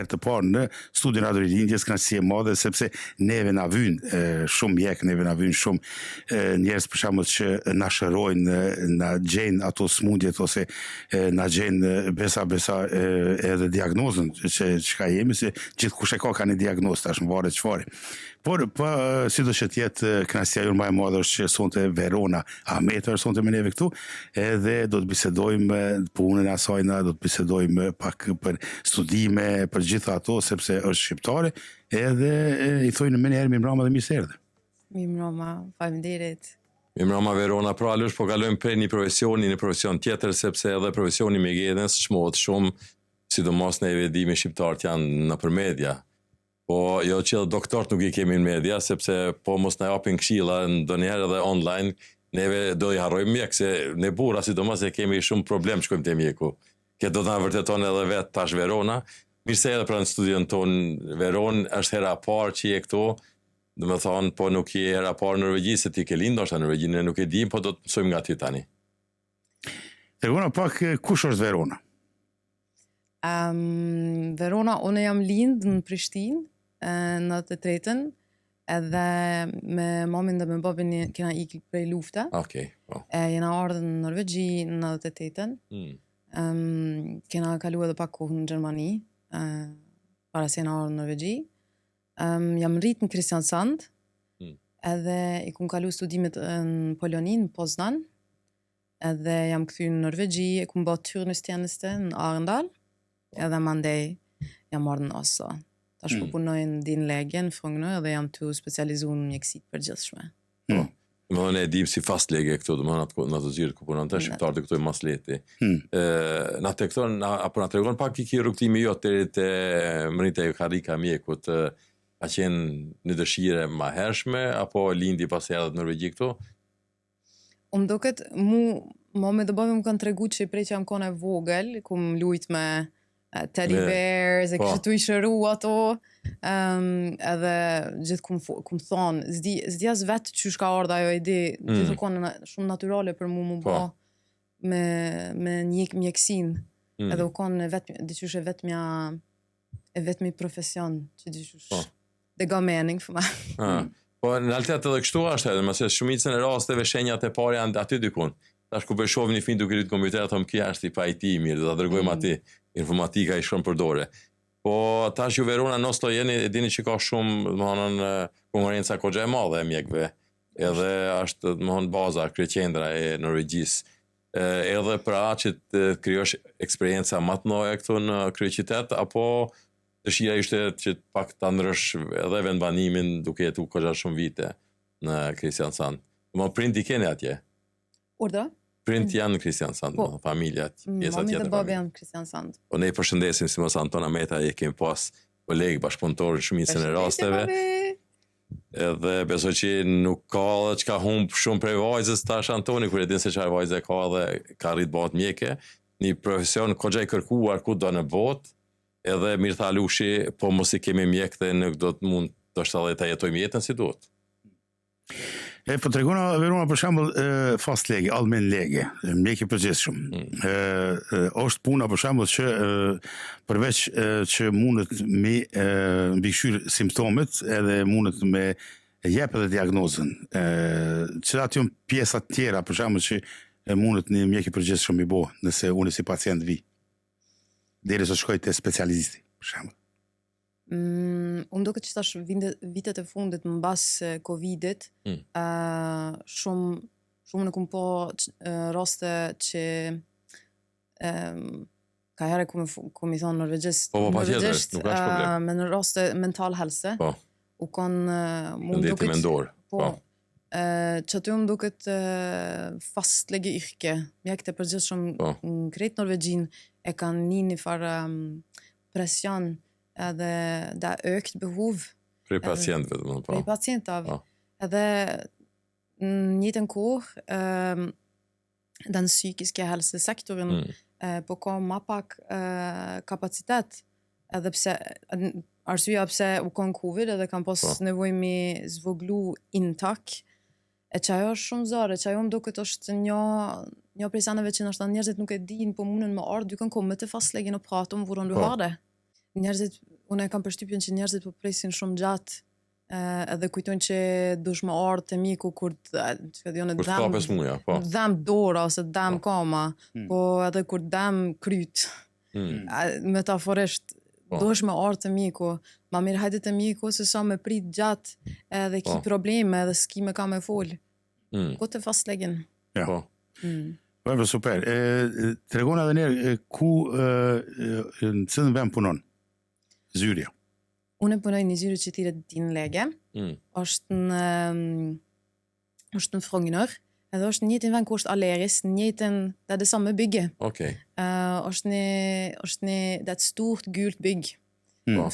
herë të parë në studion Adolindjes kënaqësi e madhe sepse neve na vyn shumë mjek, neve na vyn shumë njerëz për shembull që na shërojnë, na gjejnë ato smundjet ose na gjejnë besa edhe diagnozën që çka jemi, se gjithkush e ka një diagnozë tash, më varet çfarë. Por sido që tjetë kënaqësia jonë më e madhe është që sonte Verona Ahmeta sonte me neve këtu, edhe do të bisedojmë punën e asajna, do të bisedojmë pak për studime, për gjitha ato, sepse është shqiptare, edhe i thojnë më njëherë mirëmbrëma dhe mirë se erdhe. Mirëmbrëma, faleminderit. Mirëmbrëma Verona, pra Alush, po kalojmë prej një profesioni në profesion tjetër, sepse edhe profesioni mjekëdhënës çmohet shumë, sidomos neve dimi shqiptarët janë nëpër media. Po jo që doktorët nuk i kemi në media, sepse po mos na japin këshilla ndonjëherë edhe online, neve do i harrojmë mjek, se ne burra sidomos e kemi shumë problem shkojmë te mjeku. Kjo do ta vërteton edhe vetë tash Verona. Mirë se edhe pra në studion ton Veron, është hera parë që je këtu, do të thonë po nuk je hera parë në Norvegji, se ti ke lind ndoshta në Norvegji, ne nuk e dim, po do të mësojmë nga ty tani. Tregona pak kush është Verona? Verona, unë jam lind në Prishtinë, në të tretën, edhe me mamin dhe me babin kena ikë prej lufta. Okej, po. Jena ardhur në Norvegji në 98-ën. Kena kalu edhe pak kohë në Gjermani, para se jena ardhur në Norvegji. Jam rrit në Kristiansand, edhe i kum kalu studimet në Poloni, në Poznan, edhe jam kthy në Norvegji, e kum bë turnustjeneste në Arendal, edhe mandej jam ardhur në Oslo. Tash po punoj në din legje në Frogner edhe jam të specializuar në mjekësi të përgjithshme. Më e dim si fast lege këtu, do më në të gjirë ku punon të shqiptarë të këtu e mas leti. Na të këto, apo na të regon pak i ki rrugtimi jo të të mërit e karika mjekut, a qenë një dëshire ma hershme, apo lindi pas e edhe të Norvegji këtu? Unë doket, me dhe babi më kanë tregu që prej që jam kone vogël, ku më lujt me teddy bears, e kështë tu i shëru ato, edhe gjithë kum thonë, zdi as vetë që shka ardha ajo ide, gjithë kone shumë naturale për mu ba me mjekësin, edhe u kone diqysh e vetëmi profesion, që diqysh dhe ga mening për ma. Po në realitet edhe kështu është edhe, mëse shumicën e rasteve shenjat e pare janë aty dykun. Tash ku beshovë një fin duke rritë kompjuter, thëmë kja është i pa i ti mirë, dhe da dërgojmë ati, informatika i shumë përdore. Po tash ju Verona në Oslo jeni, e dini që ka shumë, më honën, konkurenca kogja e madhe e mjekve, edhe është, më honën, baza, kryeqendra e Norvegjisë. Edhe pra që të kryosh eksperienca më të mëdha këtu në kryeqytet, apo dëshira ishte që pak ta ndrosh edhe vendbanimin duke jetu kogja shumë vite në Kristiansand. Më prindi keni atje? Urdhë? Prind janë në Kristiansand, familjat, pjesa mami tjetër. dhe babi janë në Kristiansand. Po ne i përshëndesim si mos Anton Ahmeta, e kemi pas kolegë bashkëpunëtor shumicën e rasteve. Edhe besoj që nuk ka dhe që ka humb shumë prej vajzës tash Antoni, kur e din se çfarë vajzë ka dhe ka rrit bëhet mjeke, një profesion kogja i kërkuar ku do në botë, edhe mirë tha Lushi, po mos i kemi mjek dhe nuk do të mund të është edhe ta jetojmë jetën si duhet. Po tregona Verona për shembull fast lege, allmän lege, mjek i përgjithshëm. Është puna për shembull që përveç që mundet me mbikëqyr simptomet, edhe mundet me jep edhe diagnozën. Cilat janë pjesat tjera për shembull që mundet një mjek i përgjithshëm i bo, nëse unë si pacient vi. Derisa shkoj te specialisti, për shembull. Unë doke që tash vitet e fundit më bas Covidit, shumë në kumë po raste që ka herë ku mi thonë norvegjisht, me në raste mental helse, u konë më duket mendor. Që aty më duket fast lege yrke, mjekët e përgjithshëm në krejt Norvegjin e kanë një farë pression edhe det er økt behov. Prej pasientve, det må på. Prej pasientave. Edhe në njëtën kohë, den psykiske helsesektoren på ka ma pak kapacitet, edhe pse arsyeja pse u kon Covid edhe kam pas nevojë me zvoglu intak, e që ajo është shumë zare, që ajo më duket është një prej sanave që nështë njerëzit nuk e din, po munën më ardhë dykën kohë me të fastleggen och prata om hvordan du har det. Njerëzit unë e kam përshtypjen që njerëzit po presin shumë gjatë, edhe kujtojnë që dush më ardhë të miku kur Kur ka 5 muja, po. dhem dora ose dhem kama, po edhe kur dhem kryt. Metaforisht, dush më ardhë të miku, ma mirë hajde të miku se sa me prit gjatë edhe ki probleme edhe s'ki me ka me folë. Ko të fastlegin. Ja. Po. Po, super. Tregona edhe njerë, ku në cilën vend punon? Zyrja. Unë punoj në Zyrë Qytetit din lege, është në Frogner, edhe është në njëtin vend ku është Aleris, në njëtin där det samme bygget. Okej. Është në det stort gult bygg,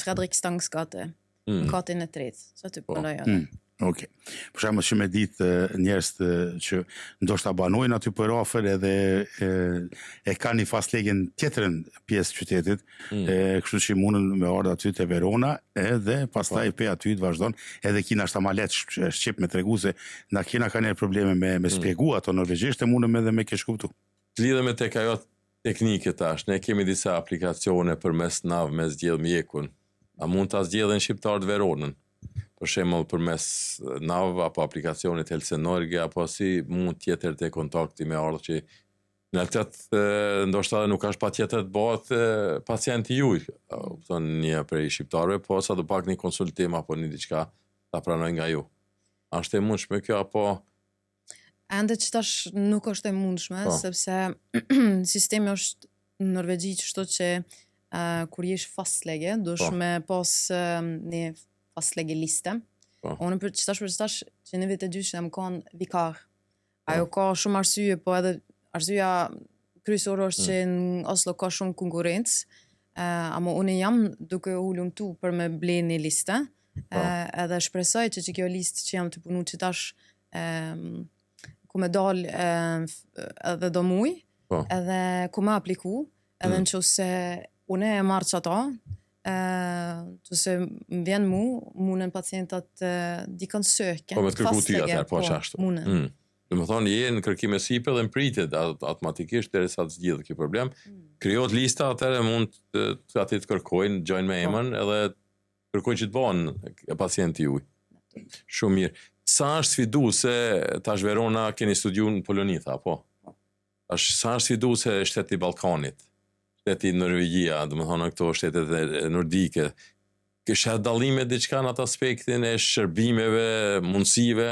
Fredrik Stangs gate, gaten e tretë, så aty punoj unë. Okej. Për shembull që me ditë njerëz që ndoshta banojnë aty për afër edhe e kanë një fastlegjen tjetrën pjesë qytetit, kështu që mundën me ardh aty te Verona edhe pastaj pe aty të vazhdon, edhe kina ashta ma lehtë shqip me tregu se na kena kanë probleme me shpjegu ato norvegjisht e mundëm edhe me kesh kuptu. Lidhe me tek ajo teknike tash, ne kemi disa aplikacione përmes nav me zgjedh mjekun. A mund ta zgjedhin shqiptarët Veronën? Për shembull përmes nav apo aplikacionit Helsenorge apo si mund tjetër të kontakti me ardhë që në realitet ndoshta nuk është patjetër të bëhet pacienti juaj, një prej shqiptarëve, po sa do pak një konsultim apo një diçka ta pranoj nga ju. A është e mundshme kjo apo Ende që tash nuk është e mundshme, sepse sistemi është në Norvegji kështu që kur jesh fastlege, dush me pas një fastlegeliste. Unë për qëtash që në vite dysh jam kanë vikar. Ajo ka shumë arsye, po edhe arsyeja kryesore është që në Oslo ka shumë konkurrencë, ama unë jam duke u lumtu për me ble një liste, edhe shpresoj që kjo listë që jam të punu që tash ku me dal edhe do muj, edhe ku me apliku, edhe në që se unë e marrë që ata, që se më vjen munën pacientat dikën söke. Po me të kërku ty atër, po qashtu. Dhe më thonë, je në kërkime sipe dhe më pritet automatikisht dhe sa të zgjidhë kjo problem. Kryot lista atër e mund të ati të kërkojnë, gjojnë me emën edhe kërkojnë që të banë pacienti juj. Shumë mirë. Sa është sfidu se tash Verona keni studiu në Poloni, tha, po? Sa është sfidu se shteti Balkanit? Shteti Norvegjia, dhe më thonë këto shtetet nordike, kështë dallime diçka në atë aspektin e shërbimeve, mundësive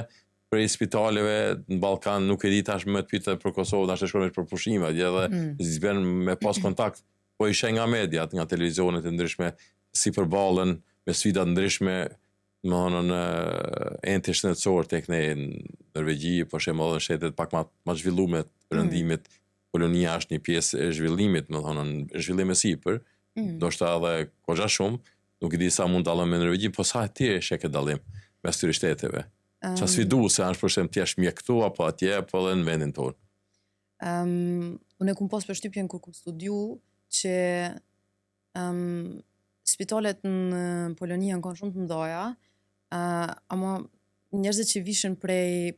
për i spitaleve në Balkan, nuk e di tash me të pyte për Kosovë, tash e shkojnë për pushime, edhe zben me pas kontakt, po ishe nga mediat, nga televizionet e ndryshme, si përballën me sfidat ndryshme, më thonë enti shëndetësor tek ne në Norvegji, po shemë edhe në shtetet pak ma zhvillume të rëndimit. Polonia është një pjesë e zhvillimit, më thonë, zhvillim e sipër, do shta edhe kogja shumë, nuk i di sa mund dalëm me Norvegji, po sa ti e sheke dalim me styri shteteve. Qa sfidu se është përshem t'jesh mjektu, apo atje, apo edhe në vendin tonë? Unë e kum pas përshtypjen kur kum studiu, që spitalet në Polonia në kanë shumë të mdoja, ama njerëzit që vishin prej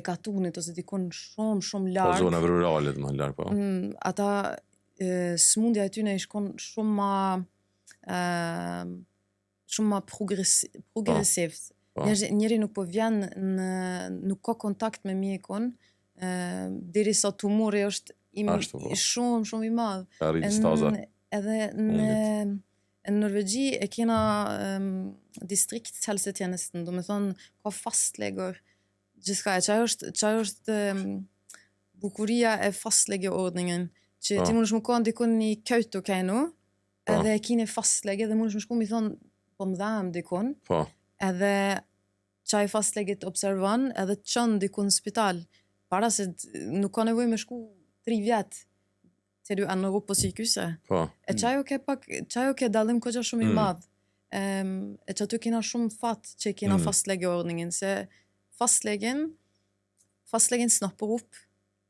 katunit ose dikon shumë larg. Po zona rurale të më larg, po. Ata smundja e tyne ishkon shumë ma progresiv. Njeri nuk po vjen nuk ka kontakt me mjekun, deri sa tumori është shumë i madh. Edhe në Norvegji e kena distriktshelsetjenesten, do me thonë ka fastleger gjithka, që është bukuria e fastlegeordningen, që ti mund është më kanë dikon një Kautokeino, edhe e kine fastlege, dhe mund është më shku mi thonë, po më dhamë dikon, edhe qaj fastleget observan, edhe të qënë dikon në spital, para se nuk ka nevoj me shku 3 vjetë, të du anë Europë po sykyse. E qajo ke dalim kogja shumë i madhë, e që aty kena shumë fatë që kena fastlegeordningen, se fastlegen snapper opp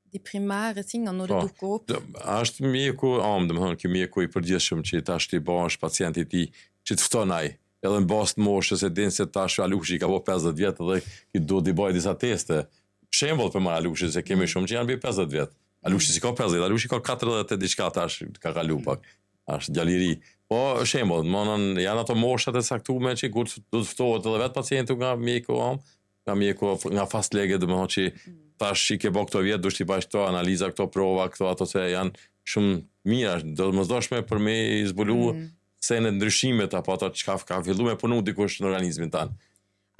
de primære tingene når det dukker opp. Është mjeku, dhe më thonë, kjo mjeku i përgjithshëm që tash t'i bash pacientit ti, që të ftonaj, edhe në bast moshës e din se tash Alushi ka bo 50 vjetë dhe ki do t'i baj disa teste. Shembull për marrë Alushi, se kemi shumë që janë bëj 50 vjetë. Alushi si ka 50, Alushi ka 40 e diçka tash ka kalu pak. Është gjalliri. Po, shembull, janë ato moshat e caktuara që kur do të ftohet edhe vetë pacientu nga mjeku nga fast lege, domethënë që tash i ke bë këto vjet, duhet të bash këto analiza, këto prova, këto ato se janë shumë mira, domosdoshme për me i zbulu se në ndryshimet apo ato çka ka filluar me punu dikush në organizmin tan.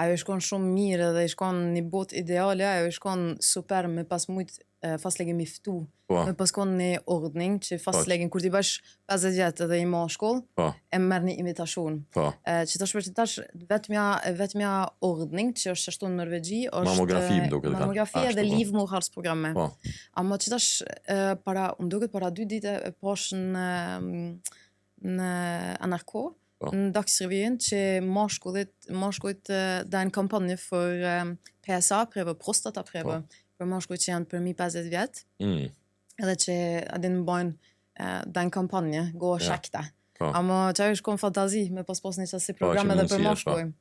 Ajo shkon shumë mirë dhe i shkon një botë ideale, ajo shkon super me pas mujt fastlege mi ftu. Me pas kon një ordning që fastlegen kur ti bash 50 vjet edhe i mashkull, e merr një invitasjon. Që tash për tash vetmja ordning që është ashtu në Norvegji është mamografi edhe livmoderhalsprogramme. Ama që tash më duket para 2 ditë e pash në NRK, në dagsrevyen që mashkullit dajnë kampanje for PSA-prøve, prostataprøve, për mashkullit që janë për 50 vjet, edhe që adin dajnë kampanje, gå og sjekk det. Ama që ajo shkon fantazi me pas një qasi program edhe për mashkullit.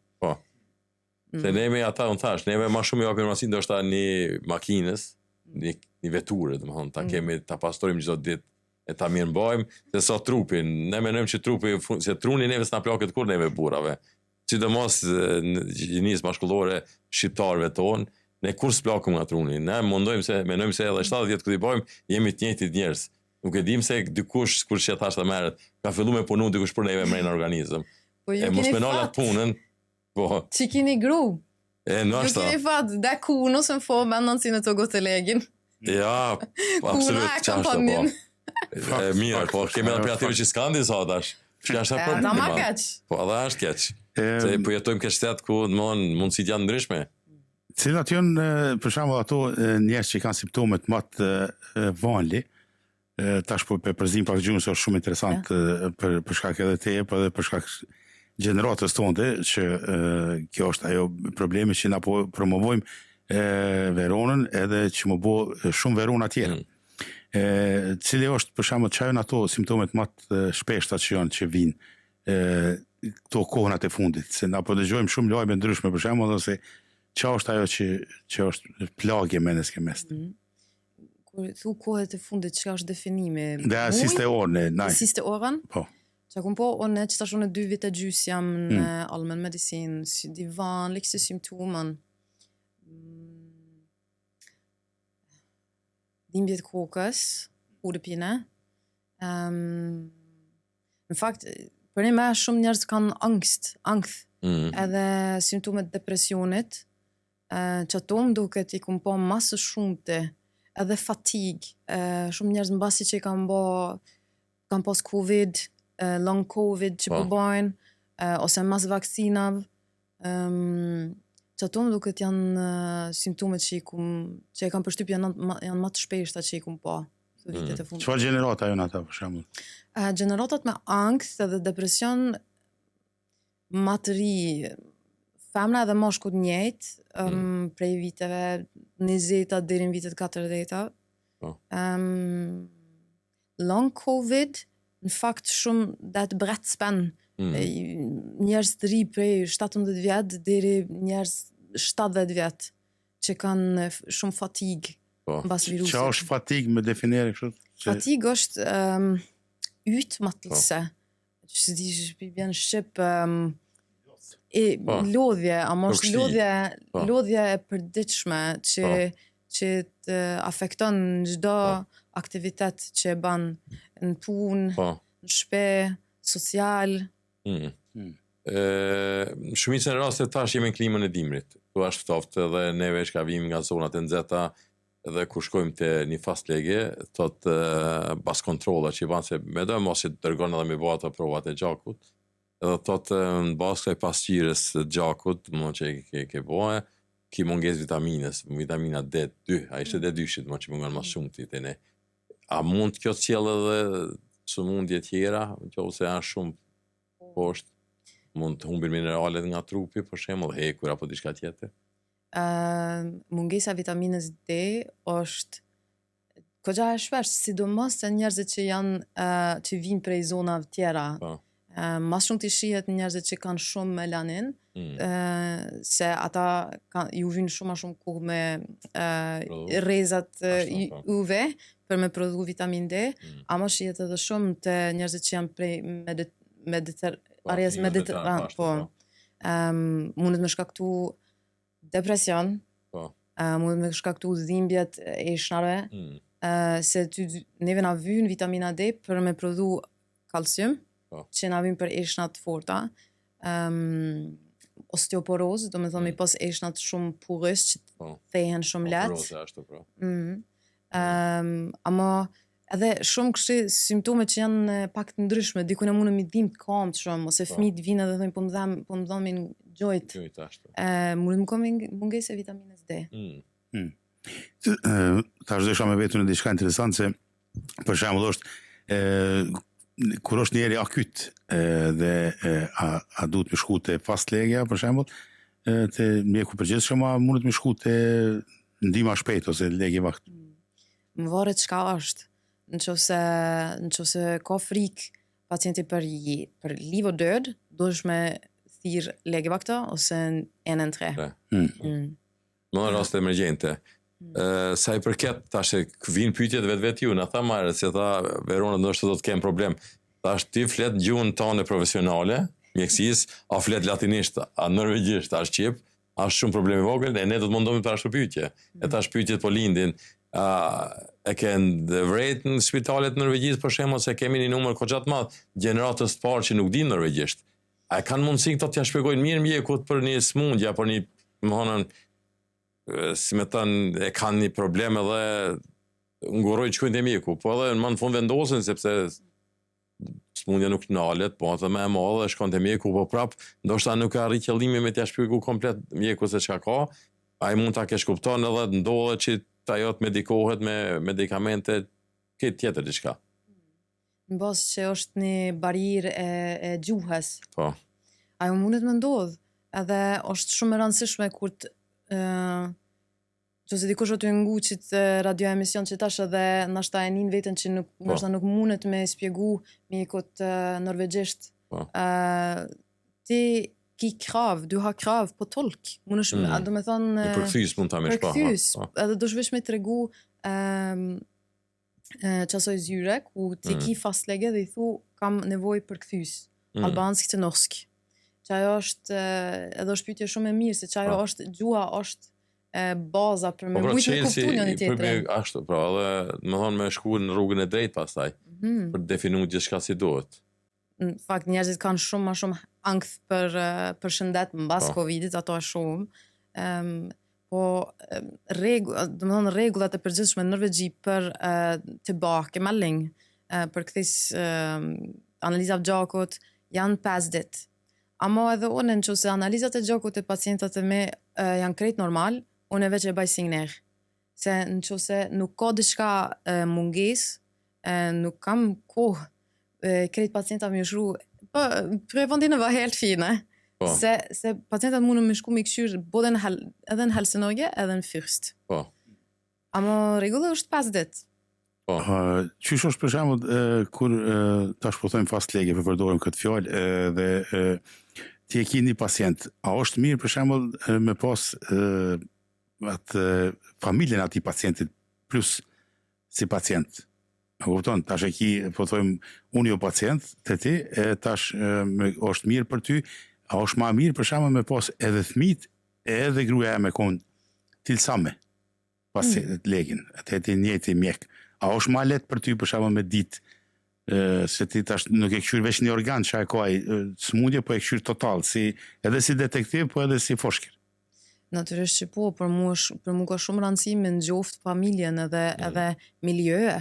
Se neve ata unë thash, neve ma shumë i afirmasin do është ta një makinës, një veture, ta kemi, ta pastorim çdo ditë, e ta mirëmbajmë, se sa trupin, ne menojmë që trupi, se truni neve s'na plaket kur neve burrave, sidomos gjinisë mashkullore shqiptarëve tonë, ne kur s'plakëm nga truni, ne menojmë se edhe 70 këtë i bajmë, jemi të njëjtit njerëz. Nuk e dim se dikush, kur që thash të merret, ka fillu me punu dikush për neve mrejnë organizëm. E mos menalat punën, që kini gru. Ju kini fat, det kuno som får männen sine til å gå til legen. Ja, absolutt, qashtë mirë, po kemi edhe për atyre që s'kan disa dash. Po edhe është keq. Se po jetojmë këtë shtet ku mundësit janë ndryshme. Cilat janë, për shembull, ato njerëz që kanë simptomet më të vanli, tash po përzim pak gjuhën se është shumë interesant për shkak edhe teje, po edhe për shkak gjeneratës tonë, që kjo është ajo problemi që na po promovojmë veronën edhe që më bo shumë verona tjera. Cili është për shembull çfarë janë ato simptomet më të shpeshta që janë që vinë këto kohënat e fundit, se na po dëgjojmë shumë lajme ndryshme për shembull, ose çfarë është ajo që është plagje menes ke mes. Kur thu kohët e fundit, çka është definimi? Dhe siste orën, siste orën? Po. Çka kum po unë që tash unë 2 vite gjys jam në allmän medicin, de vanligste symptomen. Dimbjet kokës, hodepine. Në fakt, për një me shumë njerëz kanë angst, edhe symptomet depresionit, që ato më duket i kumë po masë shumëte, edhe fatig, shumë njerëz mbasi që i kanë pas Covid, long Covid që përbajnë, ose mas vaksinav, që ato më duket janë simptomet që i kam përshtyp janë më të shpeshta që i kumë po. Çfarë gjenerata janë ata për shembull? Gjeneratat me angst edhe depresion më të ri, femra dhe mashkullt njëjtë, prej viteve 20 deri në vitet 40. Long Covid, në fakt shumë det bredt spenn. Njerëz të ri prej 17 vjet deri njerëz 70 vjet që kanë shumë fatig mbas virusit. Çfarë është fatig me definere kështu? Fatig është utmattelse. Që di bjen shqip lodhje, ama është lodhje e përditshme që të afekton çdo aktivitet që e ban në punë, në shtëpi, social. Shumicën e raste tash jemi në klimën e dimrit. Tu është ftoftë edhe neve që vim nga zonat e nxehta, edhe kur shkojmë te një fastlege, thotë pas kontrolla që i ban se me do mos i dërgon edhe me bëj ato provat e gjakut. Edhe thotë në bazë kësaj pasqyrës të gjakut, më që ke bëhe, ki munges vitamina D2, a ishte D2-shit, më që mungon më shumë të ne. A mund kjo të qellë edhe sëmundje tjera, që ose janë shumë poshtë, mund të humbin mineralet nga trupi, për shembull, hekur apo diçka tjetër? Mungesa vitaminës D është kogja e shpesh, sidomos se njerëzit që që vinë prej zonave tjera. Mas shumë të shihet njerëzit që kanë shumë melanin, se ata ju vinë shumë a shumë kohë me rrezat UV për me prodhu vitamin D, ama shihet edhe shumë të njerëzit që janë prej arjes mediterrane, po. Mundet me shkaktu depresion, mundet me shkaktu dhimbjet e shnarve, se neve na vyn vitamina D për me prodhu kalcium, që na vyn për eshnat forta, osteoporozë, do me thonë mi pas eshnat shumë purës që thehen shumë letë. Osteoporozë ashtu, po. Ama edhe shumë kështu simptome që janë pak të ndryshme, dikun e mundë mi dim të kamë shumë, ose fëmijët vinë edhe thonë po më dhamin gjojt. Mundë më komi mungese vitaminës D. Ta është desha me vetu në diçka interesant se për shembull është kur është njeri akut dhe a duhet me shku te fastlegja për shembull te mjeku përgjithshëm a mundet me shku te ndihma shpejt ose legje vakt. Më varet çka është. Nëse ka frikë pacienti për liv o død, duhesh me thirr legevakta ose 113. Në rast emergjente. Sa i përket tash vinë pyetjet vetë ju, na tha marrë se tha Verona ndoshta do të kem problem. Tash ti flet gjuhën tonë profesionale, mjekësisë, a flet latinisht, a norvegjisht, a shqip, është shumë problem i vogël e ne do të mundohemi para pyetje. E tash pyetjet po lindin. E kanë vrejt në spitalet norvegjisë për shembull se kemi një numër goxha të madh gjeneratës të parë që nuk dinë norvegjisht. A kanë mundësi këto t'ja shpjegojnë mirë mjekut për një smundje apo një, si me thënë, e kanë një problem edhe nguroj që kujnë të mjeku, po edhe në fund vendosin sepse smundja nuk nalet, po edhe me e madhe shkon të mjeku, po prap, ndoshta nuk ka arrit qëllimi me t'ja shpjegu komplet mjeku se çka ka, ai mund ta kesh kupton edhe ndodhet që ajo të medikohet me medikamente këtë tjetër diçka. Në basë që është një barierë e gjuhës. Po. Ajo mundet me ndodhë, edhe është shumë e rëndësishme kur që dikush o të nguqit radio emision që tash edhe nashta e nin veten që nashta nuk mundet me spjegu mjekut norvegjisht. Ti ki krav, du har krav på tolk. Mundesh, do me thonë... Përkthys mund ta mesh pa. Përkthys, edhe do shvesh me tregu qasoj zyre, ku ti ki fastlege dhe i thu kam nevoj për kthys, albansk të norsk. Që ajo është, edhe është pyetje shumë e mirë, se që ajo është, gjua është baza për me mujtë me kuptu një një tjetërin. Ashtu, pra, edhe më thonë me shku në rrugën e drejtë pastaj, për definu gjithçka si duhet. Në fakt, njerëzit kanë shumë ma shumë ankth për shëndet mbas Covidit, ato e shumë. Po rregullat e përgjithshme në Norvegji për tilbakemelding, për kthys analiza av gjakut janë 5 ditë. Amo edhe unë nëse analizat e gjakut e pacientat e me janë krejt normal, unë veç e baj signer. Se nëse nuk ka diçka mungesë, nuk kam kohë krejt pacientat më shru, po prevendine var helt fine. Se pacientat mundën me shku me këshyr både edhe në Helsinore edhe në Fyrst. Amo rregulla është 5 ditë. Qysh është për shembull kur tash po thojmë fastlege për përdorim këtë fjalë dhe ti e ki një pacient, a është mirë për shembull me pas atë familjen e atij pacientit plus si pacient? A kupton, tash e ki, po thojmë, unë jo pacient te ti, tash është mirë për ty, a është ma mirë për shembull me pas edhe fëmijët edhe gruaja me kon tilsame pas legin, atë ti njëjti mjek. A është ma letë për ty për shembull me ditë se ti tash nuk e këshyr veç një organ që e ka smundje, po e këshyr total, edhe si detektiv, po edhe si foshker. Natyrisht që po, për mu ka shumë rëndësi me njoft familjen edhe miljöe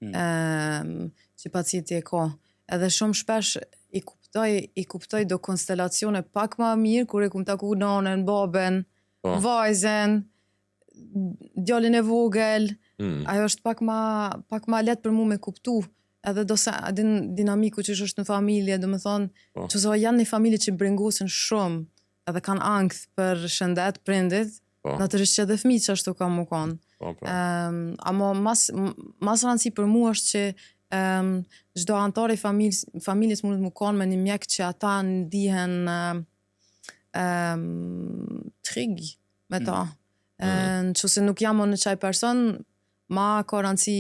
që pacienti e ka. Edhe shumë shpesh i kuptoj do konstelacione pak ma mirë, kur e kum taku nanën, baben, vajzen, djalin e vogël, ajo është pak ma letë për mu me kuptu. Edhe do sa dinamiku që është në familje, do me thonë, që so janë një familje që brengosin shumë, edhe kanë ankth për shëndet prindit, natyrisht që edhe fëmijët që ashtu ka mu kanë. Amo mas rëndësi për mu është që çdo antar i familjes mundet mu kanë me një mjek që ata ndihen trygg me ta. Nëse nuk jam në çaj person, ma ka rëndësi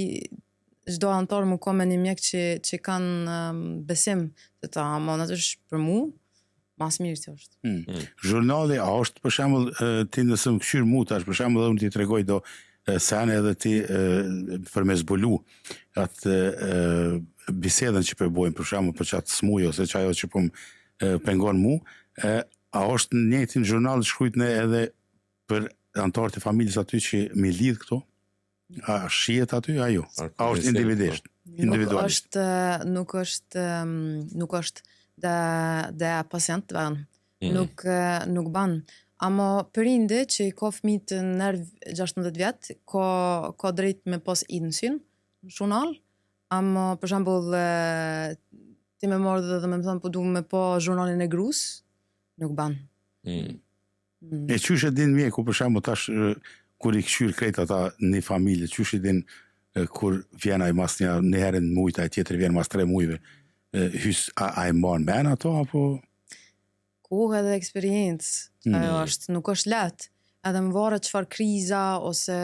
çdo antar më ka me një mjek që kanë besim se ta ama natyrisht për mu mas mirë që është. Jurnali, a është për shembull ti nëse më këshyr mu tash, për shembull unë ti tregoj do sene edhe ti për me zbulu atë bisedën që përbojmë, për shembull për çat smuj ose çajo që po më pengon mu, a është në njëjtin jurnal shkruajt ne edhe për antarët e familjes aty që mi lidh këto? A shihet aty ajo? A është individualisht? Nuk është dhe pacient ban. Nuk ban. Ama përinde që i ka fëmijë të nerv 16 vjet, ka drejt me pas insyn në jurnal. Ama për shembull ti më marrë dhe më thon po duam me pa jurnalin e gruas, nuk ban. E qysh e din mjeku për shembull tash kur i këshyr krejt ata një familje, qysh i din kur vjen ai mas një herë në mujt, ai tjetër vjen mas 3 mujve, a e mban men ato apo? Kohë edhe eksperiencë, ajo është, nuk është lehtë. Edhe më varet çfarë kriza ose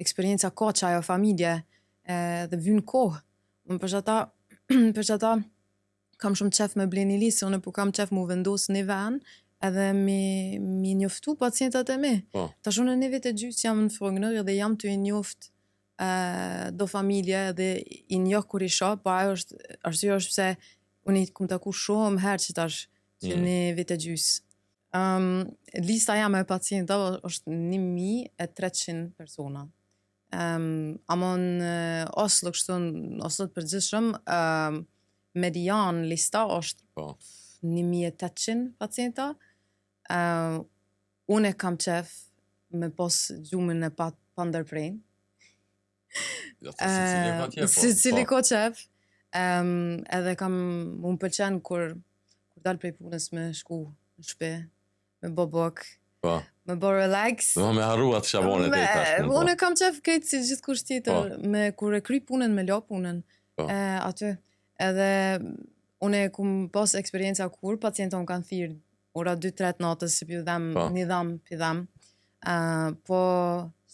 eksperienca ka që ajo familje, dhe vyn kohë. Unë për çata kam shumë qef me bleni lisë, unë po kam qef mu vendos një ven, edhe mi njoftu pacientat e mi. Tash unë në vit e gjysë jam në Frogner dhe jam të i njoft do familje dhe i njoh kur i shoh, po arsyeja është pse unë i kum taku shumë herë që tash që në vit e gjysë. Lista jam e pacientave është 1300 persona. Ama në Oslo kështu në Oslo të përgjithshëm median lista është 1800 pacienta. Unë kam qef me pos gjumin e pa ndërprejnë. Sicili ka qef. Edhe unë pëlqen kur dal prej punës me shku në shtëpi, me bobok, me bo relax. Me harruat shabonet e tash. Unë kam qef këtë si gjithkush tjetër, kur e kry punën, me la punën aty. Edhe unë kum pas eksperienca kur pacienton kanë thirrë ora 2-3 natës si pidhem, një dham pidhem. Po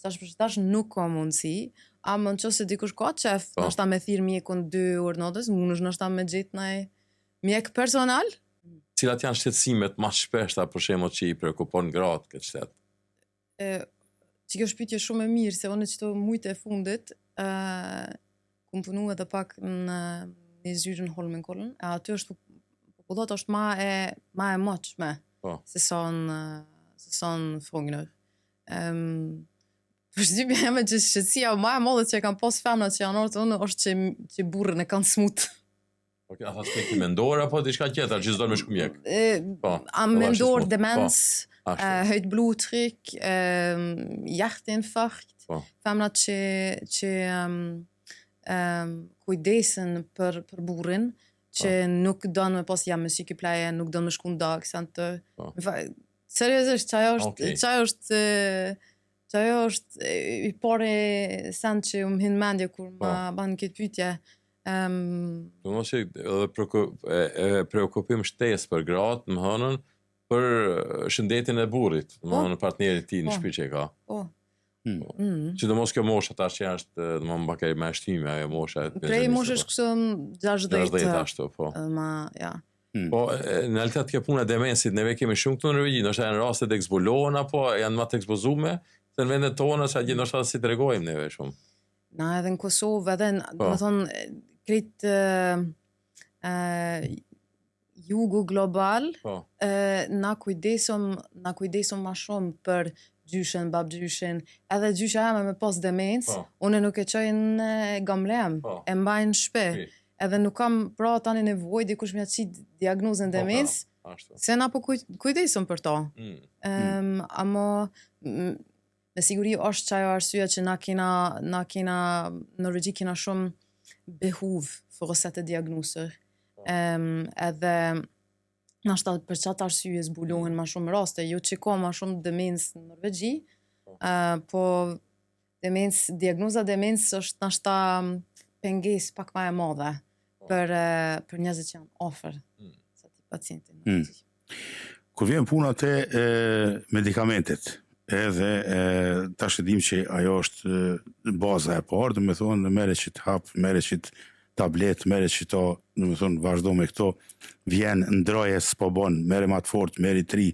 tash nuk ka mundësi, ama nëse dikush ka qef, ndoshta me thirr mjekun 2 orë natës, mundesh ndoshta me gjetë një mjek personal. Cilat janë shqetësimet më shpeshta për shembull që i prekupon gratë këtë shtet? Që kjo shpytje shumë e mirë, se unë qëto mujtë e fundit, kum punu edhe pak në një zyrën Holmenkollen, aty është popullat është ma e moqme, se son Frogner. Përshtypja jeme që shqetësia ma e madhe që e kam pas femnat që janë orë të unë, është që burrën e kanë smut. Atë aspekti mendor apo diçka tjetër që s'do me shku mjek? Mendor, demens, høyt blodtrykk, hjerteinfarkt, femnat që kujdesen për burrin, që nuk don me pas jam me sykepleje, nuk don me shku në dag, seriozisht, çajo është i pare sen që më hin mendje kur ma ban këtë pyetje. Do mos e preokupim shtesë për gratë, më thënën, për shëndetin e burrit, më thënën partnerit ti në shtëpi që e ka. Që do mos kjo mosha tash që është, do më mbakej me shtyme, ajo mosha. Prej moshesh kështu 60 ashtu, po. Ja. Po, në realitet kjo puna e demensit, neve kemi shumë këtu në Norvegji, ndoshta janë rastet e ekspozohen apo janë më të ekspozume, se në vendet tona që a ndoshta si tregojmë neve shumë. Na edhe në Kosovë, edhe më thonë, kritë jugu global, na kujdesom ma shumë për gjyshen, babgjyshen, edhe gjysha jame me pas demens, unë nuk e qojnë gamlem, e mbajnë shpe, edhe nuk kam pra tani nevoj, dikush mja qitë diagnozën demens, se na po kujdesom për ta. Amo, me siguri është qajo arsyeja që na kena Norvegji kena shumë behov for å sette diagnoser. Edhe nashta për qatë arsye zbulohen ma shumë raste, jo që ka ma shumë demens në Norvegji, po diagnoza demens është nashta penges pak ma e madhe për njerëzit që janë ofër sa ti pacientin. Kur vjen puna te medikamentet, edhe tash e dim që ajo është baza e parë, do me thonë, merre që të hap, merre që të tablet, merre që to, do me thonë, vazhdo me këto, vjen ndroje s'po bon, merre më të fort, merre tri.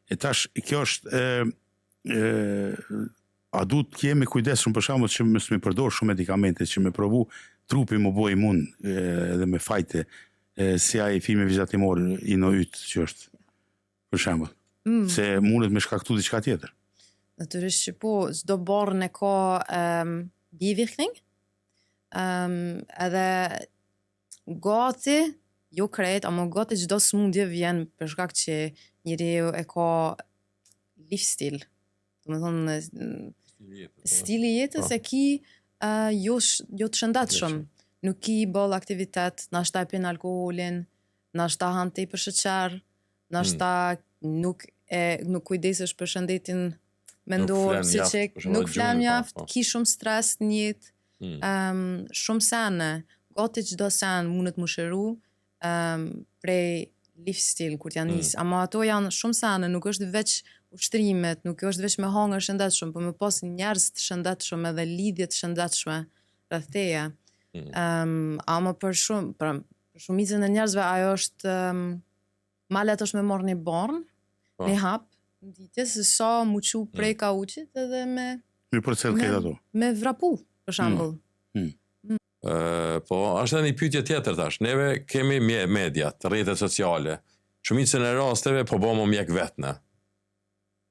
E tash, kjo është, a du të kemi kujdes shumë për shembull që mos me përdor shumë medikamente, që me provu trupi më bëj imun edhe me fajte, si ai filmi vizhatimor Inuit që është, për shembull. Se mundet me shkaktu diçka tjetër. Natyrisht që po, çdo barrën e ka bivirkning. Edhe gati, jo krejt, ama gati çdo smundje vjen për shkak që njeriu e ka livsstil. Do të thonë stili i jetës e ki jo të shëndetshëm. Nuk ki boll aktivitet, nashta e pin alkoolin, nashta han tepër sheqer, nashta nuk kujdesesh për shëndetin mendor, nuk flen mjaft, ki shumë stres në jetë, shumë sene, gati çdo sen mundet më shëru prej livsstil kur t'janë nis, ama ato janë shumë sene, nuk është veç ushtrimet, nuk është veç me hangër shëndetshëm, por me pas njerëz të shëndetshëm edhe lidhje të shëndetshme rreth teje. Ama për shumicën e njerëzve ajo është ma let është me marrë një barn, një hap, në ditje, se sa mu qu prej kauqit edhe me vrapu, për shembull. Po, është edhe një pyetje tjetër tash. Neve kemi mediat, rrjetet sociale. Shumicën e rasteve po bëmë mjek vetna.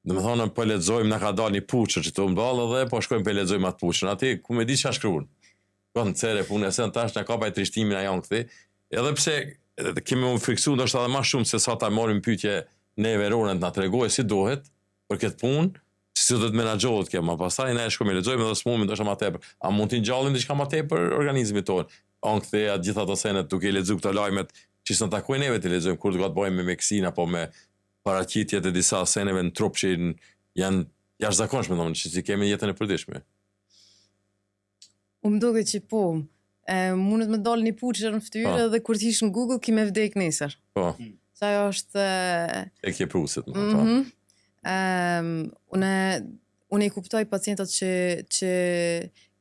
Dhe me thonë, po lexojmë, na ka dalë një puçër që të mballë dhe po shkojmë po lexojmë atë puçën. Aty ku me di çfarë shkruan. Kanë cere punë se tash na kapaj trishtimin a janë kthi. Edhe pse kemi u fiksuar ndoshta edhe më shumë se sa ta marrim pyetje neve ronën na tregoj si duhet për këtë punë, si do të menaxhohet kjo, më pastaj ne shkojmë lexojmë edhe smumi ndoshta më tepër. A mund të ngjallin diçka më tepër organizmit tonë? On kthea gjithë ato senet duke lexuar këto lajmet që s'na takojnë neve të lexojmë kur do të bëjmë me meksin apo me paraqitjet e disa seneve në trup që janë jashtëzakonshme, domethënë që si kemi jetën e përditshme. Më duket që po, mundet me dalë një puçër në fytyrë dhe kur t'ish në Google ki me vdek nesër. Po. Sa ajo është e ke prusit, unë i kuptoj pacientat që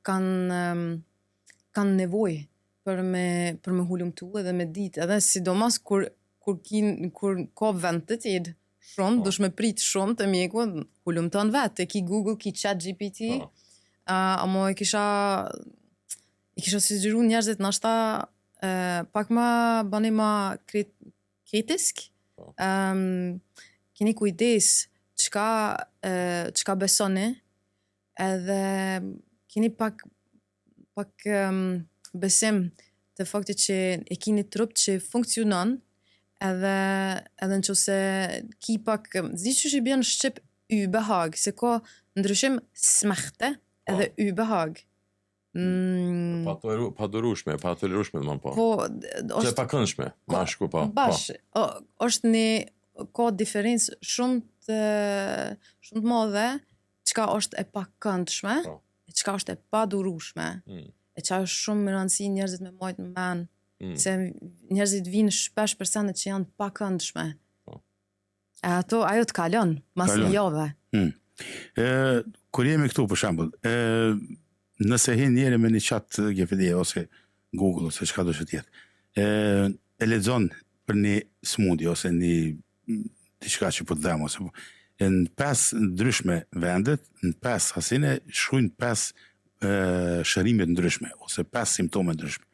kanë nevojë për me hulumtu edhe me ditë, edhe sidomos kur ka vend të tjerë shumë, dush me prit shumë të mjeku, hulumton vetë, ki Google, ki ChatGPT, ama i kisha sugjeruar njerëzit nashta pak ma bani ma kritisk, keni kujdes çka besoni, edhe keni pak besim të faktit që e keni trup që funksionon, edhe nëse ki pak zi që i bjen shqip ubehag, se ka ndryshim smerte edhe ubehag. Pa durushme, pa tolerushme më po. Që pa këndshme, mashku po. Bash, është ka diferencë shumë të madhe, çka është e pa këndshme, e çka është e pa durushme. E çka është shumë më rëndësi njerëzit me majt në men, se njerëzit vinë shpesh për senet që janë pa këndshme. Ajo të kalon, mas një jave. Kur jemi këtu, për shembull, nëse hin njëri me një chat GPT ose Google ose çka do të jetë, e lexon për një smundje ose një diçka që po të dhem ose në 5 ndryshme vendet, në 5 hasine shkruajnë 5 shërime të ndryshme ose 5 simptome ndryshme.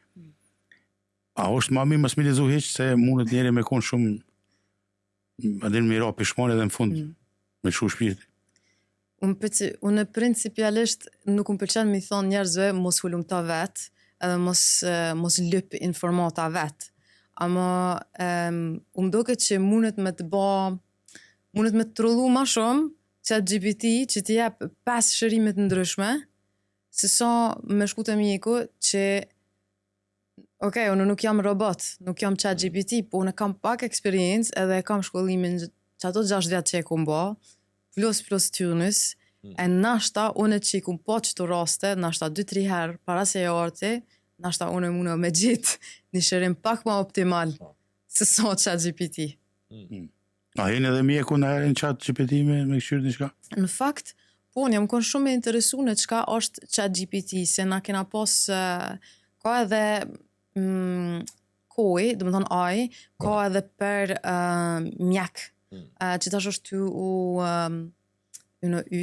A është më mirë mos me lezu hiç se mundet njëri me kon shumë adin me ra pishmon edhe në fund me shu shpirti. Unë principialisht nuk më pëlqen me i thonë njerëzve mos hulumta vetë edhe mos lyp informata vetë. Ama më duket që mundet me të trollu ma shumë ChatGPT që t'i jep 5 shërimet ndryshme se sa me shku të mjeku që unë nuk jam robot, nuk jam ChatGPT, po unë kam pak eksperiencë edhe kam shkollimin që ato 6 vjetë që e kum ba, plus turnus, e nashta unë që i kum po qëto raste, nashta 2-3 herë para se e arti, nashta unë mune me gjitë një shërim pak ma optimal se sa ChatGPT. A jeni edhe mjeku në herën chat GPT me këshyrë diçka? Në fakt, po, jam kon shumë e interesu në çka është ChatGPT, se na kena pas ka edhe KOI, do të thonë AI, ka edhe për mjek. Që tash është ty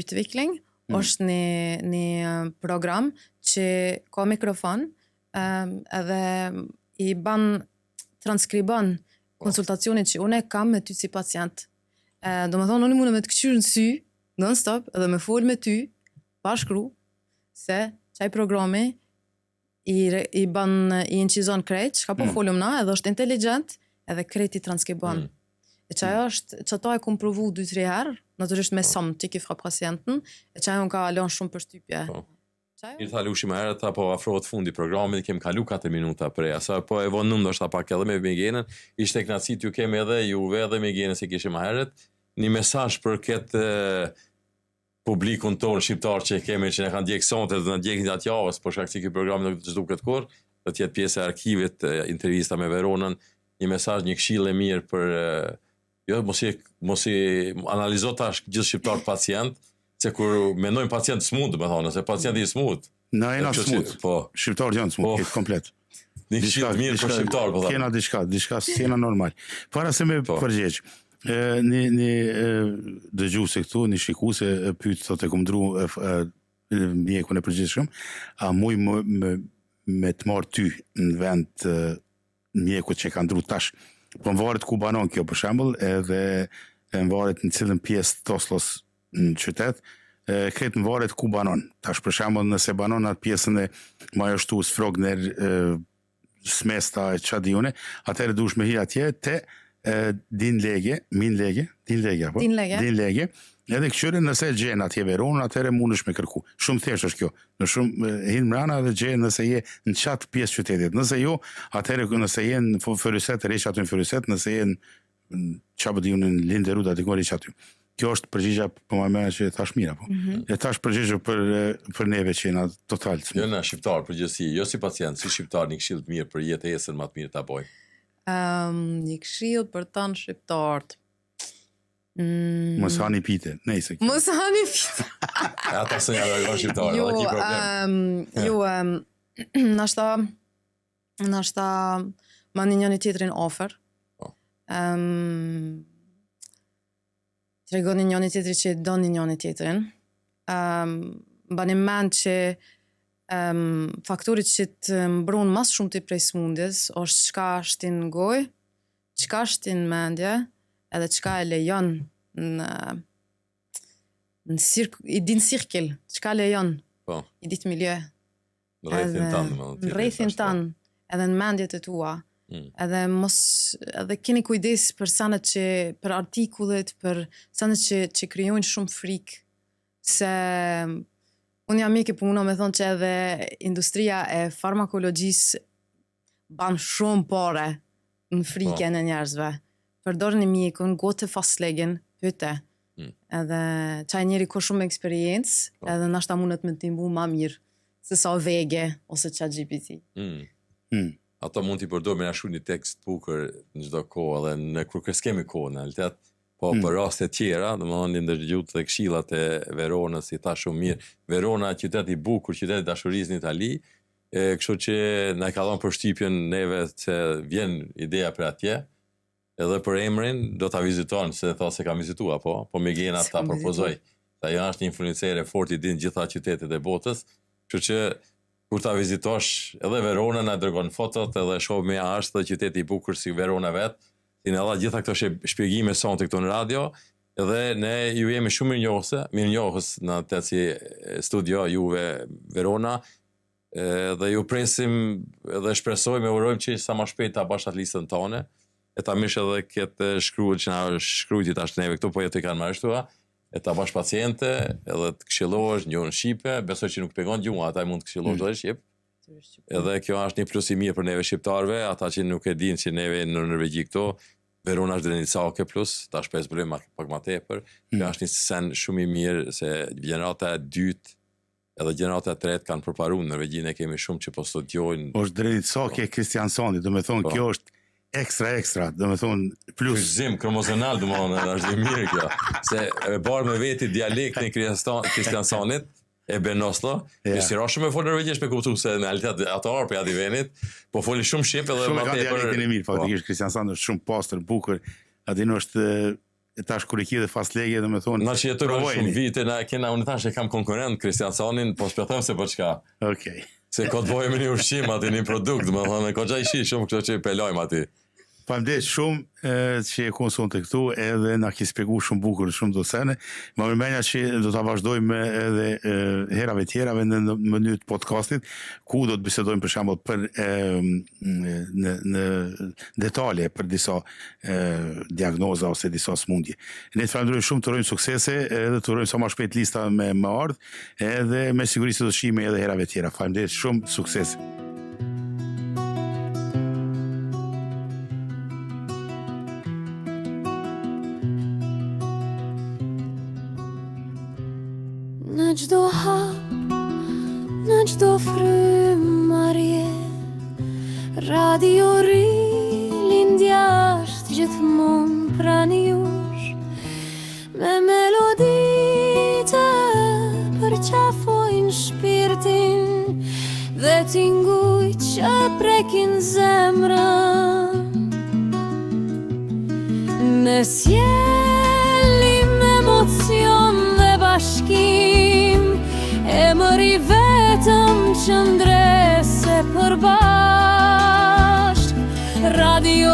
utvikling, është një program që ka mikrofon edhe i ban transkribon konsultacionit që unë e kam me ty si pacient. Do më thonë, unë mune me të këqyrë në sy, non-stop, edhe me folë me ty, pa shkru, se qaj programi i inqizon krejt, që ka po folëm na, edhe është inteligent, edhe krejt i transkribon. E qaj është, që ta e kom provu 2-3 herë, naturisht me somtik i fra pacienten, e qaj unë ka alon shumë për shtypje. I tha lushim e herët, apo afrohet fundi programit, kem kalu 4 minuta prej, asa po e vonë nëmë ndoshta pak edhe me Migenën, ishte knacit ju kem edhe juve edhe Migenën si kishim e herët, një mesazh për këtë publikun tonë shqiptar që kemi që ne kanë djekë sonte dhe në djekin atë javës, por shkak se ky program nuk të zhdu këtë kur, do të jetë pjesë e arkivit, intervista me Veronën, një mesazh, një këshillë e mirë për jo mos i analizo tash gjithë shqiptar pacient, se kur mendojmë pacient smut, me thonë, se pacienti i smut. Na jena smut. Po. Shqiptar janë smut, komplet. Një këshillë mirë për shqiptar, po thonë. Kena diçka s'kena normal. Para se me përgjigj. Një dëgjuese këtu, një shikuese pyet thotë kom dru mjekun e përgjithshëm, a muj me të marr ty në vend mjekut që ka ndru tash. Po më varet ku banon kjo për shembull, edhe më varet në cilën pjesë të Oslos në qytet, kretë në varet ku banon. Tash për shembull nëse banon atë pjesën e Majështu, Sfrogner, Smesta e Çadiune, atëherë duhesh me hi atje te din lege, edhe këshyre nëse gjen atje Veronë, atëherë mundesh me kërku. Shumë thjesht është kjo. Në shumë hin mrana dhe gjen nëse je në çat pjesë qytetit. Nëse jo, atëherë nëse je në Fyryset, rresh aty në Fyryset, nëse je në çabëdiun në Linderud aty rish aty. Kjo është përgjigja po më mëna që e thash mirë apo. E thash përgjigje për neve që jena total. Jo na shqiptar përgjithësi, jo si pacient, si shqiptar një këshill të mirë për jetesën më të mirë ta bëj. Një këshill për tanë shqiptarët. Mos hani pite, nejse. Mos hani pite. Ata se janë rregull shqiptar, jo, ki problem. Nashta ma njëri tjetrin ofër. Tregoni njëri tjetri që doni njëri tjetrin. Bani mend që faktorit që të mbron mas shumë të prej smundjes është çka shtin në gojë, çka shtin në mendje, edhe çka e lejon i din sirkel, çka lejon i dit milje. Në rrethin tanë, edhe në mendjet e tua. Edhe keni kujdes për sanet që, për artikullet, për sanet që krijojnë shumë frikë, se unë jam mjek e puna me thonë që edhe industria e farmakologjisë ban shumë pare në frikën e njerëzve. Përdorni mjekun, gote fastlegen, pyte. Edhe qaj njeri ko shumë eksperiencë, edhe nashta mundet me t'imbu ma mirë, se sa vege, ose ChatGPT. Ato mund t'i përdor me ashu një tekst bukur në çdo kohë, edhe në kur s'kemi kohë në realitet, po për raste tjera, domethënë ndërgjut dhe këshillat e Veronës, i tha shumë mirë. Verona, qytet i bukur, qytet i dashurisë në Itali, kështu që na ka dhënë përshtypjen neve se vjen ideja për atje, edhe për emrin do ta viziton, se thosë se kam vizituar, po Migena ta propozoi. Ajo është një influencer e fortë, i din gjitha qytetet e botës, kështu që kur ta vizitosh edhe Verona na dërgon fotot, edhe shoh me ashtë dhe qyteti i bukur si Verona vet. I në dha gjitha këto shpjegime sonte këtu në radio, edhe ne ju jemi shumë mirënjohës në të si studio juve Verona, dhe ju presim edhe shpresojmë e urojmë që sa më shpejt ta bash atë listën tonë, e ta mish edhe këtë shkruajt që na shkruajti tash neve këtu, po jetë kanë marrështua, e ta bash paciente, edhe të këshillohesh gjuhën shqipe, besoj që nuk pegon gjuhën, ata mund të këshillohesh edhe shqip. Edhe kjo është një plus i mirë për neve shqiptarve, ata që nuk e dinë që neve në Norvegji këto, Verona është drenicake plus, ta shpes bëjmë pak ma tepër, kjo është një sen shumë i mirë, se gjenerata e dytë edhe gjenerata e tretë kanë përparu në Norvegji, ne kemi shumë që po studiojnë. Është drenicake Kristiansandi, do me thonë kjo është ekstra, do me thonë plus. Kryqëzim kromozonal, do më thonë, është i mirë kjo. Se e barë me veti dialektin Kristiansanit, e Benoslo, e si ra shumë e folë norvegjesh me kuptu se në realitet ato arë për jati venit, po foli shumë shqip edhe shumë më ka tepër. dialektin e mirë, faktikisht Kristiansand është shumë pastër, bukur, aty në është tash kur e ki dhe faslege dhe me thonë. Na që jetojmë shumë vite, na kena unë tash e kam konkurrent Kristiansanin, po s'pëthëm se për çka. Okej. Se ko të bojmë një ushqim aty një produkt, më thonë, ko gja ishi shumë këto që i pelojmë aty. Faleminderit shumë që e konsulton këtu edhe na ke shpjeguar shumë bukur shumë docene. Më përmenja që do ta vazhdojmë edhe herave tjerave në mënyrë të podcastit, ku do të bisedojmë për shembull për në detale për disa diagnoza ose disa smundje. Ne të falenderojmë shumë, të urojmë suksese edhe të urojmë sa më shpejt lista me ardh, edhe me siguri se do shihemi edhe herave tjera. Faleminderit shumë, suksese. Në gjdo hap, në gjdo frymarje, radio rilindja është gjithmon pranë jush, me melodite përqafojnë shpirtin dhe tinguj që prekin zemrën. Ne sjellim emocion dhe bashkim, e mëri vetëm qëndrese për bashk. Radio